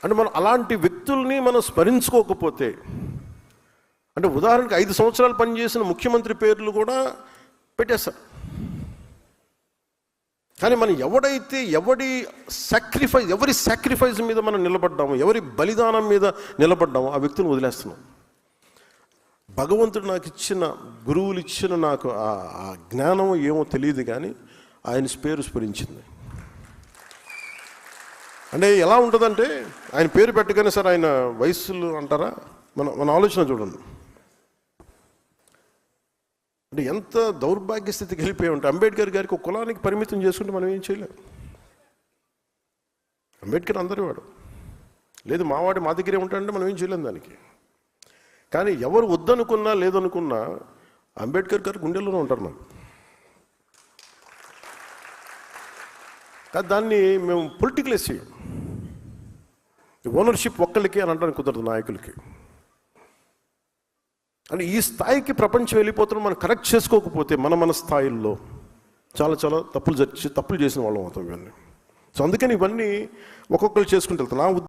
అంటే మనం అలాంటి వ్యక్తుల్ని మనం స్మరించుకోకపోతే, అంటే ఉదాహరణకి 5 సంవత్సరాలు పనిచేసిన ముఖ్యమంత్రి పేర్లు కూడా పెట్టేస్తారు. కానీ మనం ఎవరి సాక్రిఫైస్ మీద మనం నిలబడ్డాము, ఎవరి బలిదానం మీద నిలబడ్డాము, ఆ వ్యక్తిని వదిలేస్తున్నాం. భగవంతుడు నాకు ఇచ్చిన, గురువులు ఇచ్చిన నాకు ఆ జ్ఞానం ఏమో తెలియదు, కానీ ఆయన పేరు స్మరించింది. అంటే ఎలా ఉంటుందంటే, ఆయన పేరు పెట్టగానే సార్ ఆయన వయస్సులు అంటారా, మన ఆలోచన చూడండి. అంటే ఎంత దౌర్భాగ్య స్థితికి వెళ్ళిపోయి ఉంటే, అంబేద్కర్ గారికి ఒక కులానికి పరిమితం చేసుకుంటే మనం ఏం చేయలేము. అంబేద్కర్ అందరి వాడు, లేదు మావాడి మా దగ్గరే ఉంటాడంటే మనం ఏం చేయలేము దానికి. కానీ ఎవరు వద్దనుకున్నా లేదనుకున్నా అంబేద్కర్ గారు గుండెల్లోనే ఉంటారు మనం. కానీ దాన్ని మేము పొలిటికలైజ్ చేయం. ఓనర్షిప్ ఒక్కళ్ళకి అని అంటానికి కుదరదు, నాయకులకి. అంటే ఈ స్థాయికి ప్రపంచం వెళ్ళిపోతున్నాం. మనం కరెక్ట్ చేసుకోకపోతే మన స్థాయిల్లో చాలా చాలా తప్పులు చేసిన వాళ్ళం అవుతాం ఇవన్నీ. సో అందుకని ఇవన్నీ ఒక్కొక్కరు చేసుకుంటూ వెళ్తాం.